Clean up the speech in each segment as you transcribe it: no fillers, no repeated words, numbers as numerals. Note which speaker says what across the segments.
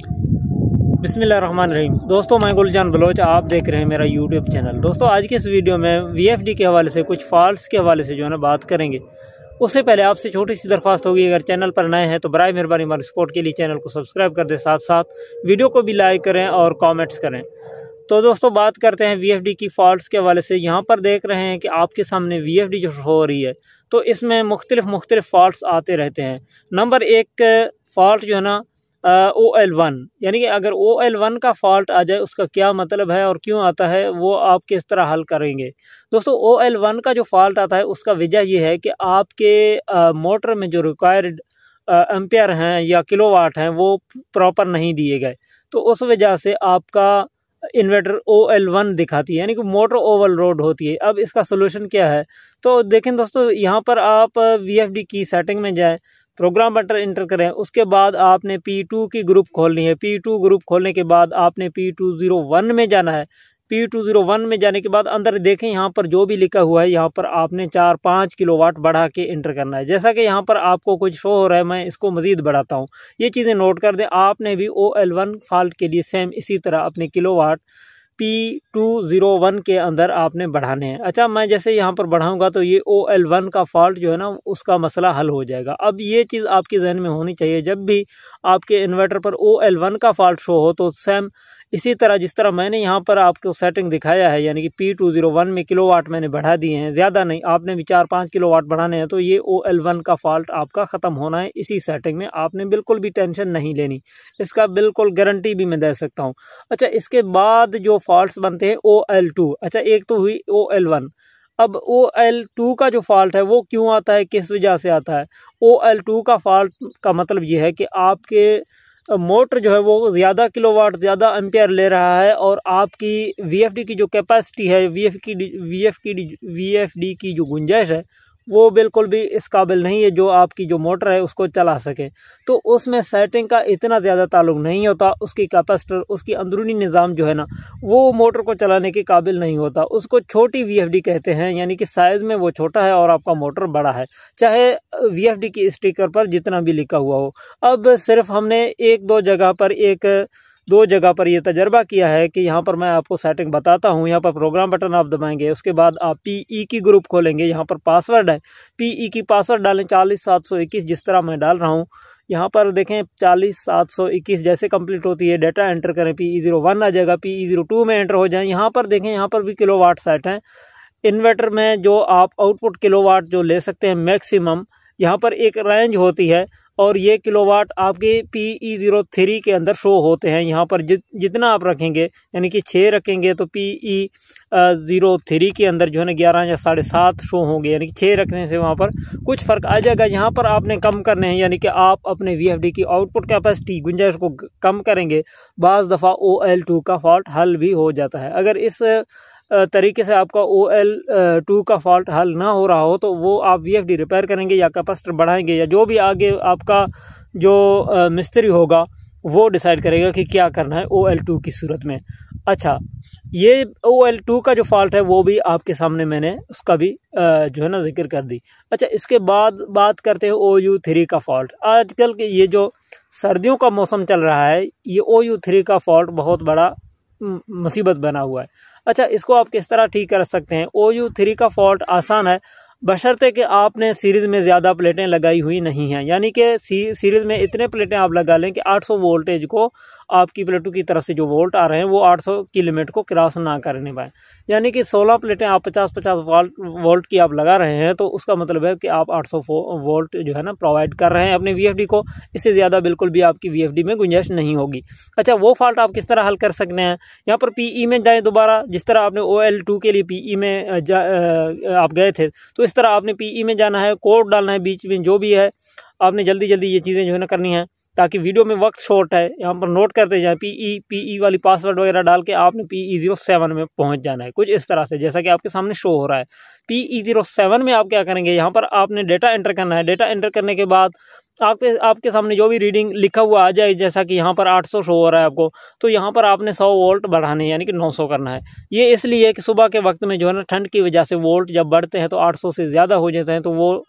Speaker 1: बिस्मिल्लाहिर्रहमानिर्रहीम। दोस्तों मैं गुलजान बलोच, आप देख रहे हैं मेरा यूट्यूब चैनल। दोस्तों आज के इस वीडियो में वीएफडी के हवाले से कुछ फॉल्ट्स के हवाले से जो है ना बात करेंगे। उससे पहले आपसे छोटी सी दरख्वास्त होगी, अगर चैनल पर नए हैं तो बराए मेहरबानी हमारे सपोर्ट के लिए चैनल को सब्सक्राइब कर दें, साथ साथ वीडियो को भी लाइक करें और कॉमेंट्स करें। तो दोस्तों बात करते हैं वीएफडी की फॉल्ट्स के हवाले से। यहाँ पर देख रहे हैं कि आपके सामने वीएफडी जो हो रही है तो इसमें मुख्तलिफ फॉल्ट्स आते रहते हैं। नंबर एक फॉल्ट जो है ना OL1, यानी कि अगर OL1 का फॉल्ट आ जाए उसका क्या मतलब है और क्यों आता है वो आप किस तरह हल करेंगे। दोस्तों OL1 का जो फॉल्ट आता है उसका वजह ये है कि आपके मोटर में जो रिक्वायर्ड एम्पियर हैं या किलोवाट हैं वो प्रॉपर नहीं दिए गए, तो उस वजह से आपका इन्वर्टर OL1 दिखाती है, यानी कि मोटर ओवरलोड होती है। अब इसका सोल्यूशन क्या है, तो देखें दोस्तों, यहाँ पर आप VFD की सेटिंग में जाएं, प्रोग्राम बटन इंटर करें, उसके बाद आपने P2 की ग्रुप खोलनी है। P2 ग्रुप खोलने के बाद आपने P201 में जाना है। P201 में जाने के बाद अंदर देखें, यहाँ पर जो भी लिखा हुआ है यहाँ पर आपने 4-5 किलोवाट बढ़ा के इंटर करना है। जैसा कि यहाँ पर आपको कुछ शो हो रहा है, मैं इसको मज़ीद बढ़ाता हूँ, ये चीज़ें नोट कर दें। आपने भी OL1 फॉल्ट के लिए सेम इसी तरह अपने किलोवाट P201 के अंदर आपने बढ़ाने हैं। अच्छा, मैं जैसे यहाँ पर बढ़ाऊंगा तो ये OL1 का फॉल्ट जो है ना उसका मसला हल हो जाएगा। अब ये चीज़ आपके जहन में होनी चाहिए, जब भी आपके इन्वर्टर पर OL1 का फॉल्ट शो हो तो सेम इसी तरह जिस तरह मैंने यहाँ पर आपको सेटिंग दिखाया है, यानी कि P201 में किलोवाट मैंने बढ़ा दिए हैं, ज़्यादा नहीं, आपने भी 4-5 किलोवाट बढ़ाने हैं, तो ये OL1 का फॉल्ट आपका ख़त्म होना है इसी सेटिंग में। आपने बिल्कुल भी टेंशन नहीं लेनी, इसका बिल्कुल गारंटी भी मैं दे सकता हूँ। अच्छा, इसके बाद जो फॉल्ट्स बनते हैं OL2। अच्छा, एक तो हुई OL1। अब OL2 का जो फॉल्ट है वो क्यों आता है, किस वजह से आता है। OL2 का फॉल्ट का मतलब ये है कि आपके मोटर जो है वो ज़्यादा किलोवाट ज़्यादा एम्पियर ले रहा है और आपकी VFD की जो कैपेसिटी है, VFD की जो गुंजाइश है वो बिल्कुल भी इस काबिल नहीं है जो आपकी जो मोटर है उसको चला सके। तो उसमें सेटिंग का इतना ज़्यादा ताल्लुक नहीं होता, उसकी कैपेसिटर, उसकी अंदरूनी निज़ाम जो है ना वो मोटर को चलाने के काबिल नहीं होता। उसको छोटी VFD कहते हैं, यानी कि साइज़ में वो छोटा है और आपका मोटर बड़ा है, चाहे VFD की स्टिकर पर जितना भी लिखा हुआ हो। अब सिर्फ हमने दो जगह पर ये तजर्बा किया है कि यहाँ पर मैं आपको सेटिंग बताता हूँ। यहाँ पर प्रोग्राम बटन आप दबाएंगे, उसके बाद आप PE की ग्रुप खोलेंगे, यहाँ पर पासवर्ड है, PE की पासवर्ड डालें 40721, जिस तरह मैं डाल रहा हूँ। यहाँ पर देखें 40721 जैसे कंप्लीट होती है डाटा एंटर करें, PE01 आ जाएगा, PE02 में एंटर हो जाएं। यहाँ पर देखें, यहाँ पर भी किलोवाट सेट हैं। इन्वर्टर में जो आप आउटपुट किलोवाट जो ले सकते हैं मैक्सिमम, यहाँ पर एक रेंज होती है और ये किलोवाट आपके PE03 के अंदर शो होते हैं। यहाँ पर जितना आप रखेंगे, यानी कि 6 रखेंगे तो PE03 के अंदर जो है ना 11 या 7.5 शो होंगे, यानी कि 6 रखने से वहाँ पर कुछ फ़र्क आ जाएगा। यहाँ पर आपने कम करने हैं, यानी कि आप अपने VFD की आउटपुट कैपेसिटी गुंजाइश को कम करेंगे, बाज़ दफ़ा OL2 का फॉल्ट हल भी हो जाता है। अगर इस तरीके से आपका OL2 का फॉल्ट हल ना हो रहा हो तो वो आप VFD रिपेयर करेंगे या कैपेसिटर बढ़ाएंगे, या जो भी आगे आपका जो मिस्त्री होगा वो डिसाइड करेगा कि क्या करना है OL2 की सूरत में। अच्छा, ये OL2 का जो फॉल्ट है वो भी आपके सामने मैंने उसका भी जो है ना जिक्र कर दी। अच्छा, इसके बाद बात करते हैं OU3 का फॉल्ट। आजकल के ये जो सर्दियों का मौसम चल रहा है, ये OU3 का फॉल्ट बहुत बड़ा मुसीबत बना हुआ है। अच्छा, इसको आप किस तरह ठीक कर सकते हैं। OU3 का फॉल्ट आसान है, बशर्ते कि आपने सीरीज़ में ज़्यादा प्लेटें लगाई हुई नहीं हैं, यानी कि सीरीज़ में इतने प्लेटें आप लगा लें कि 800 वोल्टेज को आपकी प्लेटों की तरफ से जो वोल्ट आ रहे हैं वो 800 की लिमिट को क्रॉस ना करने पाएँ। यानी कि 16 प्लेटें आप 50-50 वोल्ट की आप लगा रहे हैं, तो उसका मतलब है कि आप 800 वोल्ट जो है ना प्रोवाइड कर रहे हैं अपने VFD को। इससे ज़्यादा बिल्कुल भी आपकी VFD में गुंजाइश नहीं होगी। अच्छा, वो फॉल्ट आप किस तरह हल कर सकते हैं। यहाँ पर PE में जाएँ दोबारा, जिस तरह आपने OL2 के लिए PE में आप गए थे, तो इस तरह आपने PE में जाना है, कोड डालना है बीच में, जो भी है आपने जल्दी जल्दी ये चीज़ें जो है ना करनी है, ताकि वीडियो में वक्त शॉर्ट है। यहाँ पर नोट करते जाएं, PE वाली पासवर्ड वगैरह डाल के आपने PE07 में पहुँच जाना है, कुछ इस तरह से जैसा कि आपके सामने शो हो रहा है। PE07 में आप क्या करेंगे, यहाँ पर आपने डेटा एंटर करना है। डेटा एंटर करने के बाद आपके सामने जो भी रीडिंग लिखा हुआ आ जाए, जैसा कि यहाँ पर 800 शो हो रहा है आपको, तो यहाँ पर आपने 100 वोल्ट बढ़ाने हैं, यानी कि 900 करना है। ये इसलिए कि सुबह के वक्त में जो है ना ठंड की वजह से वोल्ट जब बढ़ते हैं तो 800 से ज़्यादा हो जाते हैं, तो वो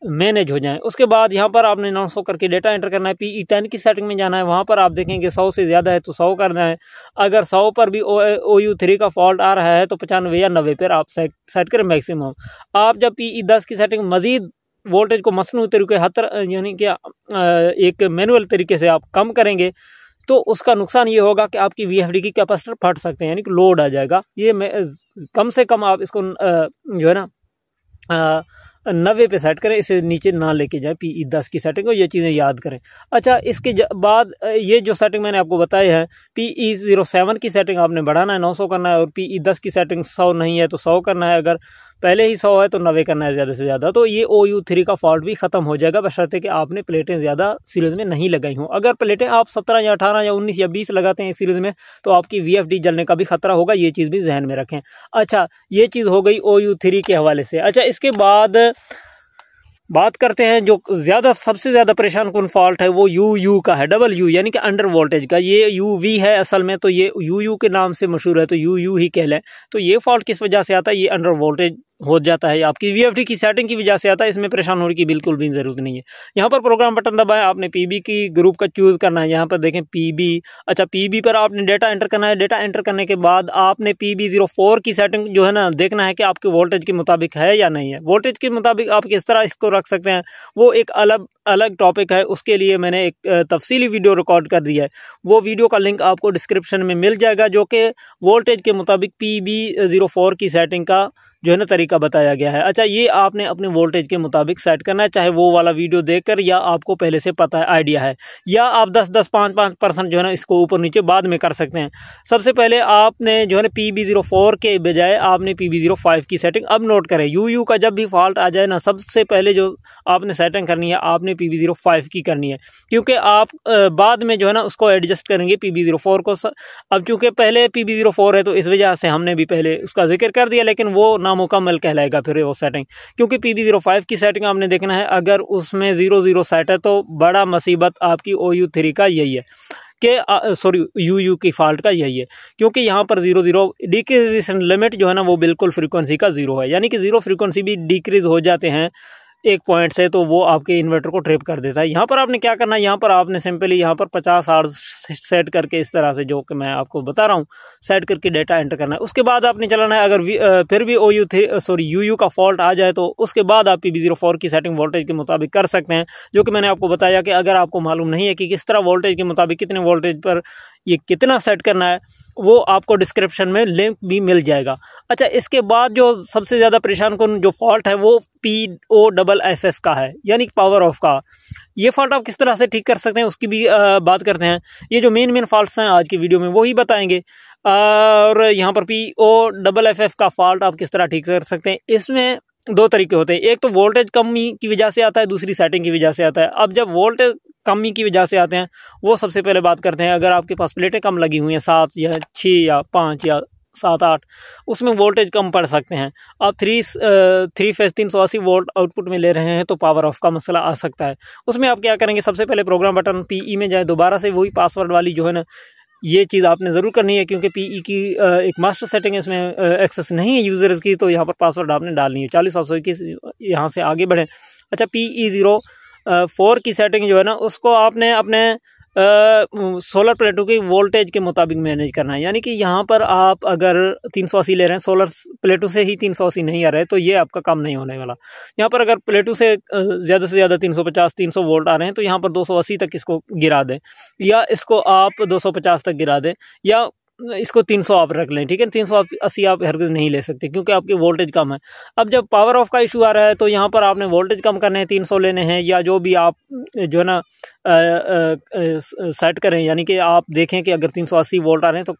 Speaker 1: मैनेज हो जाएं। उसके बाद यहाँ पर आपने 900 करके डेटा एंटर करना है। PE10 की सेटिंग में जाना है, वहाँ पर आप देखेंगे 100 से ज़्यादा है तो 100 करना है। अगर 100 पर भी OU3 का फॉल्ट आ रहा है तो 95 या 90 पर आप सेट करें मैक्सिमम। आप जब PE10 की सेटिंग मज़ीद वोल्टेज को मसनू तरीके यानी कि एक मैनुअल तरीके से आप कम करेंगे तो उसका नुकसान ये होगा कि आपकी VFD की कैपेसिटर फट सकते हैं, यानी कि लोड आ जाएगा। ये कम से कम आप इसको जो है ना 90 पे सेट करें, इसे नीचे ना लेके जाएं PE10 की सेटिंग को, ये चीज़ें याद करें। अच्छा, इसके बाद ये जो सेटिंग मैंने आपको बताई है, PE07 की सेटिंग आपने बढ़ाना है, 900 करना है, और PE10 की सेटिंग 100 नहीं है तो 100 करना है, अगर पहले ही 100 है तो 90 करना है ज़्यादा से ज़्यादा। तो ये OU3 का फॉल्ट भी ख़त्म हो जाएगा, बशर्ते कि आपने प्लेटें ज़्यादा सीरीज़ में नहीं लगाई हों। अगर प्लेटें आप 17 या 18 या 19 या 20 लगाते हैं सीरीज़ में तो आपकी VFD जलने का भी खतरा होगा, ये चीज़ भी जहन में रखें। अच्छा, ये चीज़ हो गई OU3 के हवाले से। अच्छा, इसके बाद बात करते हैं जो सबसे ज़्यादा परेशान कौन फॉल्ट है, वो UU का है, डबल U यानी कि अंडर वोल्टेज का। ये UV है असल में, तो ये UU के नाम से मशहूर है तो UU ही कह लें। तो ये फॉल्ट किस वजह से आता है? ये अंडर वोल्टेज हो जाता है, आपकी VFD की सेटिंग की वजह से आता है। इसमें परेशान होने की बिल्कुल भी ज़रूरत नहीं है। यहाँ पर प्रोग्राम बटन दबाएं, आपने PB की ग्रुप का चूज़ करना है। यहाँ पर देखें PB। अच्छा, PB पर आपने डेटा एंटर करना है। डेटा एंटर करने के बाद आपने PB04 की सेटिंग जो है ना देखना है कि आपके वोल्टेज के मुताबिक है या नहीं है। वोल्टेज के मुताबिक आप किस तरह इसको रख सकते हैं वो एक अलग टॉपिक है, उसके लिए मैंने एक तफसीली वीडियो रिकॉर्ड कर दिया है। वो वीडियो का लिंक आपको डिस्क्रिप्शन में मिल जाएगा, जो कि वोल्टेज के मुताबिक PB04 की सेटिंग का जो है ना तरीका बताया गया है। अच्छा, ये आपने अपने वोल्टेज के मुताबिक सेट करना है, चाहे वो वाला वीडियो देखकर या आपको पहले से पता है, आइडिया है, या आप 10-10, 5-5% जो है ना इसको ऊपर नीचे बाद में कर सकते हैं। सबसे पहले आपने जो है ना PB04 के बजाय आपने PB05 की सेटिंग अब नोट करें। UU का जब भी फॉल्ट आ जाए ना, सबसे पहले जो आपने सेटिंग करनी है आपने PB05 की करनी है, क्योंकि आप बाद में जो है ना उसको एडजस्ट करेंगे PB04 को। अब चूँकि पहले PB04 है तो इस वजह से हमने भी पहले उसका जिक्र कर दिया, लेकिन वो नामुकम्मल कहलाएगा फिर वो सेटिंग, क्योंकि PB05 की सेटिंग आपने देखना है। अगर उसमें 00 सेट है तो बड़ा मुसीबत आपकी OU3 का यही है कि सॉरी UU की फॉल्ट का यही है, क्योंकि यहाँ पर 00 डिक्रीजेशन लिमिट जो है ना वो बिल्कुल फ्रीक्वेंसी का 0 है, यानी कि 0 फ्रीक्वेंसी भी डिक्रीज हो जाते हैं एक पॉइंट से तो वो आपके इन्वर्टर को ट्रिप कर देता है। यहाँ पर आपने क्या करना है, यहाँ पर आपने सिंपली यहाँ पर 50-60 सेट करके इस तरह से जो कि मैं आपको बता रहा हूँ सेट करके डेटा एंटर करना है। उसके बाद आपने चलाना है। अगर फिर भी UU का फॉल्ट आ जाए तो उसके बाद आप PB04 की सेटिंग वोल्टेज के मुताबिक कर सकते हैं, जो कि मैंने आपको बताया कि अगर आपको मालूम नहीं है कि किस तरह वोल्टेज के मुताबिक कितने वोल्टेज पर ये कितना सेट करना है, वो आपको डिस्क्रिप्शन में लिंक भी मिल जाएगा। अच्छा, इसके बाद जो सबसे ज़्यादा परेशान कौन जो फॉल्ट है वो POFF का है, यानी पावर ऑफ का। ये फॉल्ट आप किस तरह से ठीक कर सकते हैं उसकी भी बात करते हैं। ये जो मेन फॉल्ट्स हैं आज की वीडियो में वही बताएंगे, और यहाँ पर POFF का फॉल्ट आप किस तरह ठीक कर सकते हैं। इसमें दो तरीके होते हैं, एक तो वोल्टेज कमी की वजह से आता है, दूसरी सेटिंग की वजह से आता है। अब जब वोल्टेज कमी की वजह से आते हैं वो सबसे पहले बात करते हैं। अगर आपके पास प्लेटें कम लगी हुई हैं 7 या 6 या 5 या 7-8, उसमें वोल्टेज कम पड़ सकते हैं। आप 3 फेज 380 वोल्ट आउटपुट में ले रहे हैं तो पावर ऑफ का मसला आ सकता है। उसमें आप क्या करेंगे, सबसे पहले प्रोग्राम बटन PE में जाए, दोबारा से वही पासवर्ड वाली जो है ना ये चीज़ आपने ज़रूर करनी है, क्योंकि PE की एक मास्टर सेटिंग है, इसमें एक्सेस नहीं है यूज़र्स की, तो यहाँ पर पासवर्ड आपने डालनी है 40-721। यहाँ से आगे बढ़ें। अच्छा, PE04 की सेटिंग जो है ना उसको आपने अपने सोलर प्लेटों की वोल्टेज के मुताबिक मैनेज करना है, यानी कि यहाँ पर आप अगर 380 ले रहे हैं, सोलर प्लेटों से ही 380 नहीं आ रहे तो ये आपका काम नहीं होने वाला। यहाँ पर अगर प्लेटों से ज़्यादा से ज़्यादा 350-300 वोल्ट आ रहे हैं तो यहाँ पर 280 तक इसको गिरा दें, या इसको आप 250 तक गिरा दें, या इसको 300 आप रख लें। ठीक है, 380 आप हरगिज़ नहीं ले सकते क्योंकि आपकी वोल्टेज कम है। अब जब पावर ऑफ का इशू आ रहा है तो यहाँ पर आपने वोल्टेज कम करने हैं, 300 लेने हैं, या जो भी आप जो है ना सेट करें, यानी कि आप देखें कि अगर 380 वोल्ट आ रहे हैं तो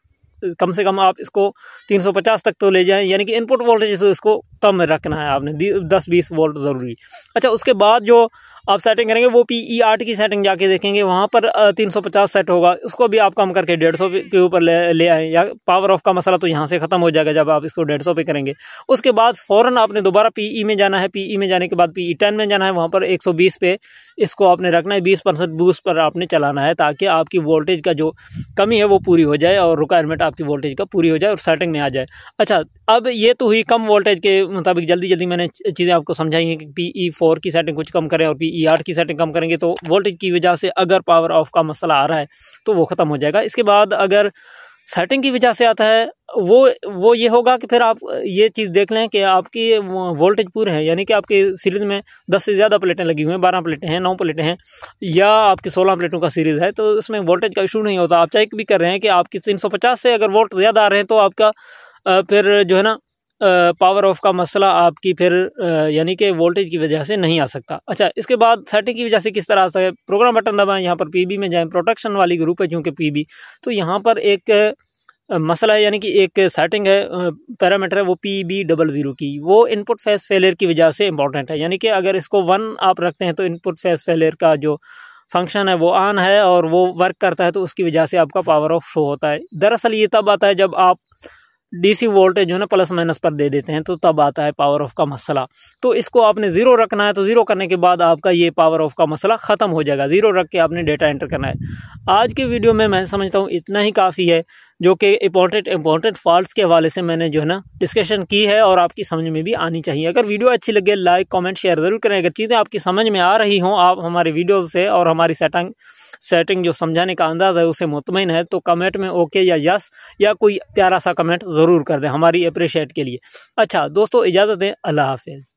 Speaker 1: कम से कम आप इसको 350 तक तो ले जाएं, यानी कि इनपुट वोल्टेज से इसको कम रखना है आपने, 10-20 वोल्ट ज़रूरी। अच्छा, उसके बाद जो आप सेटिंग करेंगे वो PE8 की सेटिंग जाके देखेंगे, वहाँ पर 350 सेट होगा, उसको भी आप कम करके 150 के ऊपर ले आएँ, या पावर ऑफ का मसला तो यहाँ से ख़त्म हो जाएगा जब आप इसको 150 पे करेंगे। उसके बाद फ़ौरन आपने दोबारा PE में जाना है, PE में जाने के बाद PE10 में जाना है, वहाँ पर 120 पे इसको आपने रखना है, 20% बूस्ट पर आपने चलाना है, ताकि आपकी वोल्टेज का जो कमी है वो पूरी हो जाए और रिक्वायरमेंट आपकी वोल्टेज का पूरी हो जाए और सेटिंग में आ जाए। अच्छा, अब ये तो हुई कम वोल्टेज के मुताबिक जल्दी जल्दी मैंने चीज़ें आपको समझाई हैं कि PE4 की सेटिंग कुछ कम करें और PE8 की सेटिंग कम करेंगे तो वोल्टेज की वजह से अगर पावर ऑफ का मसला आ रहा है तो वो ख़त्म हो जाएगा। इसके बाद अगर सेटिंग की वजह से आता है वो ये होगा कि फिर आप ये चीज़ देख लें कि आपकी वोल्टेज पूरे हैं, यानी कि आपकी सीरीज़ में 10 से ज़्यादा प्लेटें लगी हुई हैं, 12 प्लेटें हैं, 9 प्लेटें हैं, या आपकी 16 प्लेटों का सीरीज़ है, तो उसमें वोल्टेज का इशू नहीं होता। आप चेक भी कर रहे हैं कि आपकी 350 से अगर वोल्ट ज़्यादा आ रहे हैं तो आपका फिर जो है ना पावर ऑफ का मसला आपकी फिर यानी कि वोल्टेज की वजह से नहीं आ सकता। अच्छा, इसके बाद सेटिंग की वजह से किस तरह आ सकता है, प्रोग्राम बटन दबाएं, यहाँ पर PB में जाएं, प्रोटेक्शन वाली ग्रुप है चूँकि PB, तो यहाँ पर एक मसला है, यानी कि एक सेटिंग है, पैरामीटर है वो PB00 की, वो इनपुट फेस फेलियर की वजह से इंपॉर्टेंट है। यानी कि अगर इसको 1 आप रखते हैं तो इनपुट फेस फेलियर का जो फंक्शन है वो ऑन है और वो वर्क करता है, तो उसकी वजह से आपका पावर ऑफ शो होता है। दरअसल ये तब आता है जब आप DC वोल्टेज जो है ना प्लस माइनस पर दे देते हैं, तो तब आता है पावर ऑफ का मसला। तो इसको आपने 0 रखना है, तो 0 करने के बाद आपका ये पावर ऑफ का मसला ख़त्म हो जाएगा। 0 रख के आपने डेटा एंटर करना है। आज के वीडियो में मैं समझता हूँ इतना ही काफ़ी है, जो कि इंपॉर्टेंट फॉल्ट्स के हवाले से मैंने जो है ना डिस्कशन की है और आपकी समझ में भी आनी चाहिए। अगर वीडियो अच्छी लगे लाइक कमेंट शेयर ज़रूर करें। अगर चीज़ें आपकी समझ में आ रही हों, आप हमारे वीडियोज़ से और हमारी सेटिंग जो समझाने का अंदाज़ है उससे मुतमईन है, तो कमेंट में ओके या यस या कोई प्यारा सा कमेंट ज़रूर कर दें हमारी अप्रिशिएट के लिए। अच्छा दोस्तों, इजाज़त दें, अल्लाह हाफ़िज़।